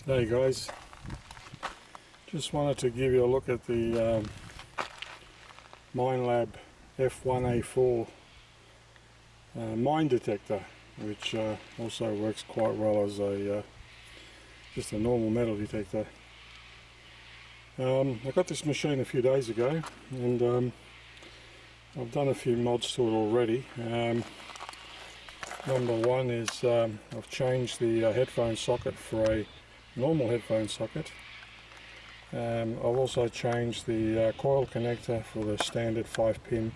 Hey guys, just wanted to give you a look at the Minelab F1A4 mine detector, which also works quite well as just a normal metal detector. I got this machine a few days ago, and I've done a few mods to it already. Number one is I've changed the headphone socket for a normal headphone socket. I've also changed the coil connector for the standard 5-pin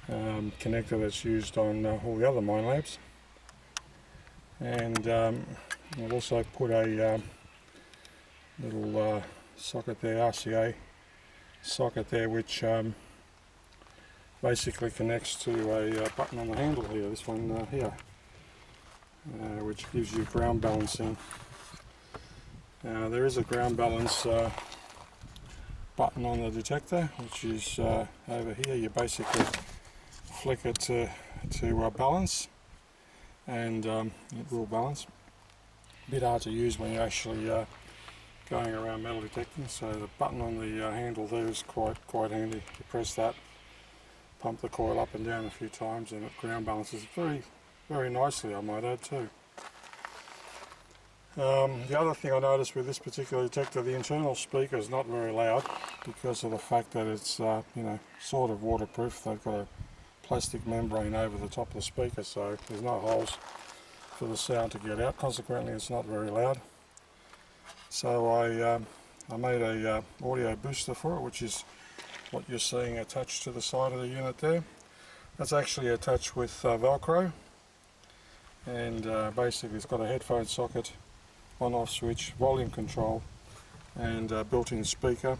connector that's used on all the other Minelabs, and I've also put a little socket there, RCA socket there, which basically connects to a button on the handle here, this one here, which gives you ground balancing. There is a ground balance button on the detector, which is over here. You basically flick it to balance, and it will balance. A bit hard to use when you're actually going around metal detecting, so the button on the handle there is quite handy. You press that, pump the coil up and down a few times, and it ground balances very nicely, I might add too. The other thing I noticed with this particular detector, the internal speaker is not very loud because of the fact that it's sort of waterproof. They've got a plastic membrane over the top of the speaker, so there's no holes for the sound to get out. Consequently, it's not very loud. So I made a audio booster for it, which is what you're seeing attached to the side of the unit there. That's actually attached with Velcro, and basically it's got a headphone socket, on-off switch, volume control, and built-in speaker,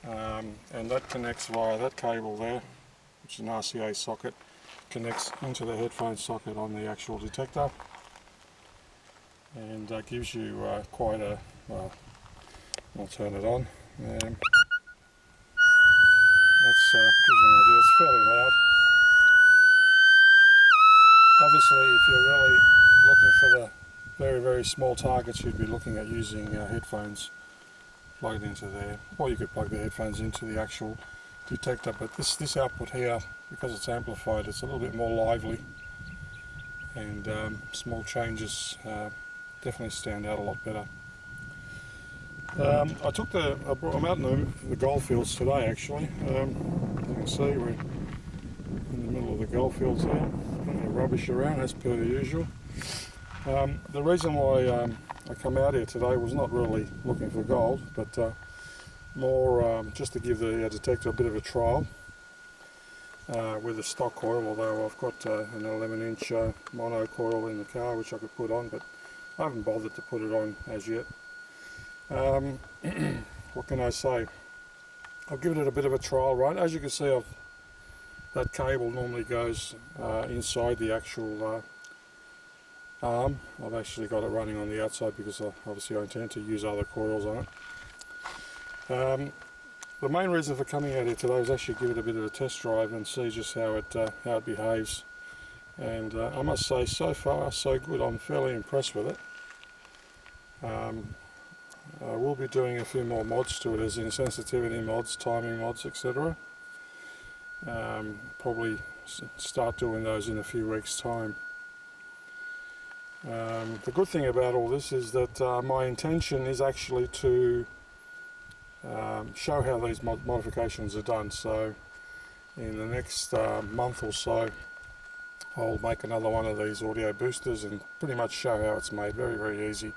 and that connects via that cable there, which is an RCA socket, connects into the headphone socket on the actual detector, and gives you quite a, well, I'll turn it on. That's gives you an idea. It's fairly loud. Obviously, if you're really looking for the very small targets, you'd be looking at using headphones plugged into there, or you could plug the headphones into the actual detector. But this output here, because it's amplified, it's a little bit more lively, and small changes definitely stand out a lot better. I'm out in the goldfields today actually. As you can see, we're in the middle of the goldfields here. Plenty of rubbish around as per usual. The reason why I come out here today was not really looking for gold, but more just to give the detector a bit of a trial with a stock coil, although I've got an 11-inch mono coil in the car which I could put on, but I haven't bothered to put it on as yet. What can I say? I've given it a bit of a trial run. As you can see, that cable normally goes inside the actual arm. I've actually got it running on the outside because obviously I intend to use other coils on it. The main reason for coming out here today was actually give it a bit of a test drive and see just how it behaves. And I must say, so far so good. I'm fairly impressed with it. I will be doing a few more mods to it, as in sensitivity mods, timing mods, etc. Probably start doing those in a few weeks' time. The good thing about all this is that my intention is actually to show how these modifications are done. So in the next month or so, I'll make another one of these audio boosters and pretty much show how it's made. Very easy.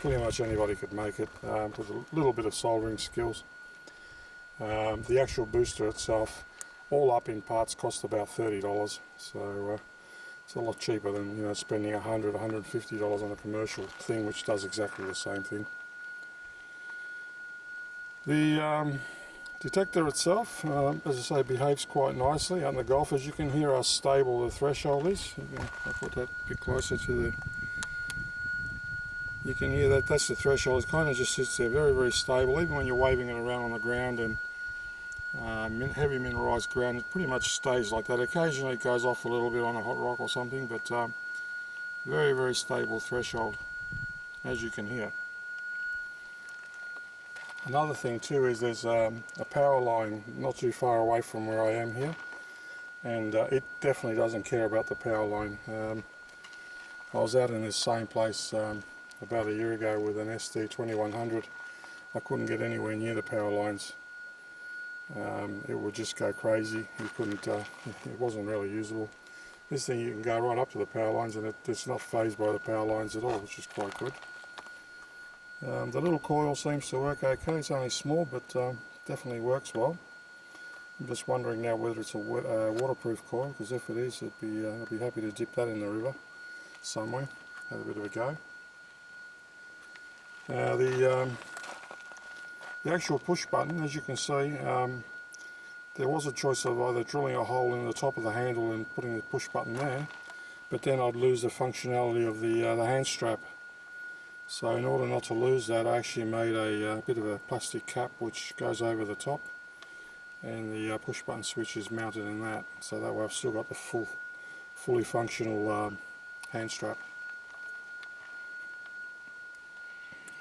Pretty much anybody could make it with a little bit of soldering skills. The actual booster itself, all up in parts, cost about $30, so it's a lot cheaper than spending $100, $150 on a commercial thing which does exactly the same thing. The detector itself, as I say, behaves quite nicely. Out in the Gulf, as you can hear how stable the threshold is. I'll put that a bit closer to the... You can hear that's the threshold. It kind of just sits there, very stable. Even when you're waving it around on the ground and heavy mineralised ground, it pretty much stays like that. Occasionally it goes off a little bit on a hot rock or something, but very stable threshold. as you can hear. Another thing too is there's a power line not too far away from where I am here, and it definitely doesn't care about the power line. I was out in this same place about a year ago with an SD2100. I couldn't get anywhere near the power lines. It would just go crazy. You couldn't, it wasn't really usable. This thing you can go right up to the power lines and it's not phased by the power lines at all, which is quite good. The little coil seems to work okay. It's only small, but definitely works well. I'm just wondering now whether it's a waterproof coil, because if it is, I'd be happy to dip that in the river somewhere, have a bit of a go. Now the actual push button, as you can see, there was a choice of either drilling a hole in the top of the handle and putting the push button there, but then I'd lose the functionality of the hand strap. So in order not to lose that, I actually made a bit of a plastic cap which goes over the top, and the push button switch is mounted in that, so that way I've still got the fully functional hand strap.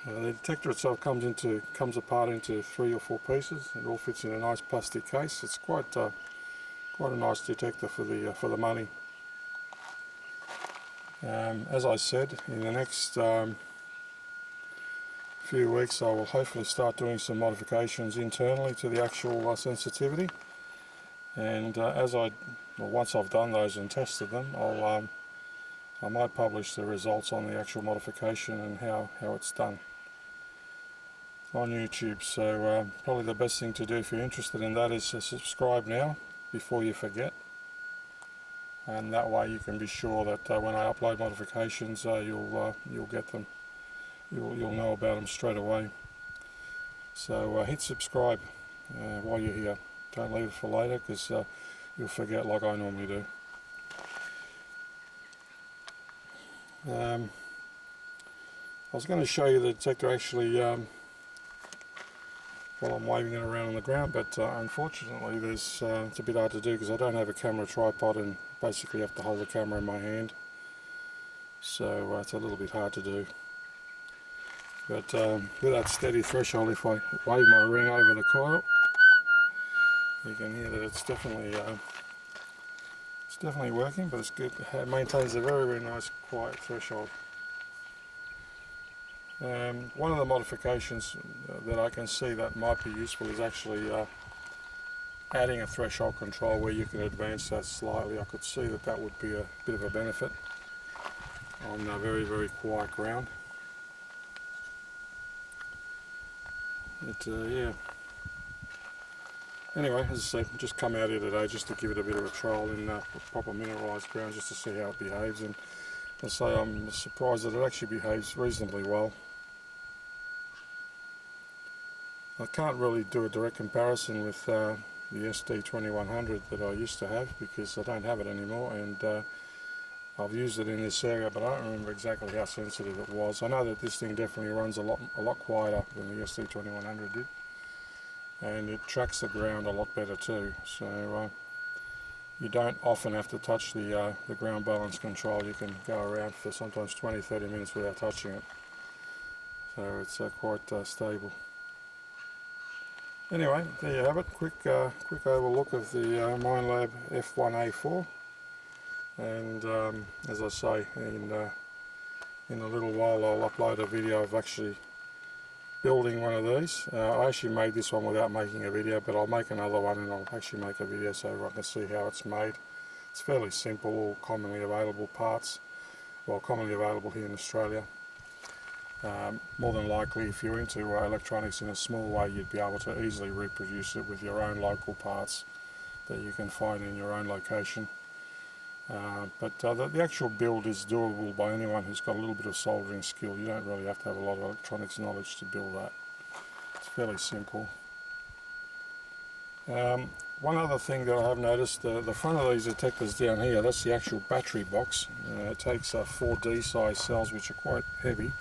The detector itself comes apart into 3 or 4 pieces. It all fits in a nice plastic case. It's quite a nice detector for the money. As I said, in the next few weeks I will hopefully start doing some modifications internally to the actual sensitivity, and once I've done those and tested them, I might publish the results on the actual modification and how it's done on YouTube. So probably the best thing to do if you're interested in that is to subscribe now before you forget, and that way you can be sure that when I upload modifications you'll get them. You'll know about them straight away. So hit subscribe while you're here. Don't leave it for later, because you'll forget like I normally do. I was going to show you the detector actually while I'm waving it around on the ground, but unfortunately it's a bit hard to do because I don't have a camera tripod and basically have to hold the camera in my hand, so it's a little bit hard to do. But with that steady threshold, if I wave my ring over the coil, you can hear that it's definitely working, but it's good. It maintains a very, very nice quiet threshold. One of the modifications that I can see that might be useful is actually adding a threshold control where you can advance that slightly. I could see that would be a bit of a benefit on a very, very quiet ground. But yeah. Anyway, as I said, just come out here today just to give it a bit of a trial in proper mineralised ground, just to see how it behaves, and I say I'm surprised that it actually behaves reasonably well. I can't really do a direct comparison with the SD2100 that I used to have, because I don't have it anymore, and I've used it in this area, but I don't remember exactly how sensitive it was. I know that this thing definitely runs a lot quieter than the SD2100 did, and it tracks the ground a lot better too. So you don't often have to touch the ground balance control. You can go around for sometimes 20-30 minutes without touching it. So it's quite stable. Anyway, there you have it. Quick overlook of the Minelab F1A4. And as I say, in a little while I'll upload a video of actually building one of these. I actually made this one without making a video, but I'll make another one and I'll actually make a video so everyone can see how it's made. It's fairly simple, all commonly available parts, well, commonly available here in Australia. More than likely, if you're into electronics in a small way, you'd be able to easily reproduce it with your own local parts that you can find in your own location. But the actual build is doable by anyone who's got a little bit of soldering skill. You don't really have to have a lot of electronics knowledge to build that. It's fairly simple. One other thing that I have noticed, the front of these detectors down here, that's the actual battery box. It takes 4D size cells, which are quite heavy,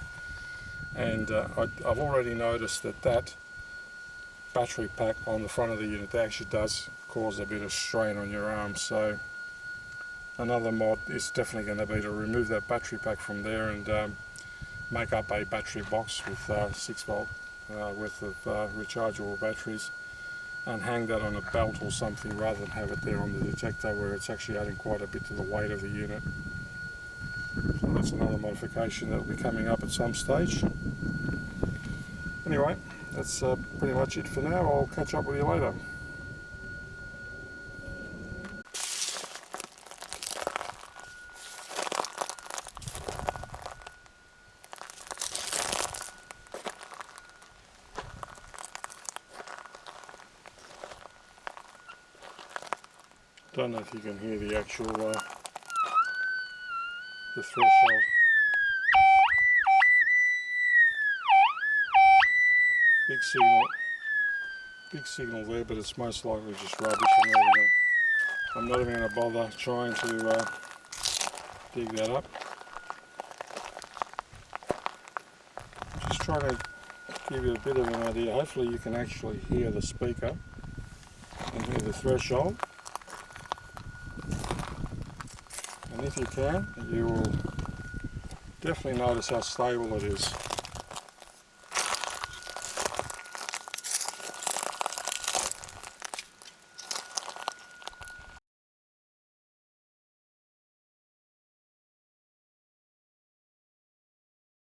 and I've already noticed that battery pack on the front of the unit actually does cause a bit of strain on your arms. So another mod is definitely going to be to remove that battery pack from there and make up a battery box with 6 volt worth of rechargeable batteries and hang that on a belt or something rather than have it there on the detector, where it's actually adding quite a bit to the weight of the unit. So that's another modification that will be coming up at some stage. Anyway, that's pretty much it for now. I'll catch up with you later. Don't know if you can hear the actual the threshold. Big signal there, but it's most likely just rubbish. I'm not even going to bother trying to dig that up. Just trying to give you a bit of an idea. Hopefully you can actually hear the speaker and hear the threshold. And if you can, you will definitely notice how stable it is.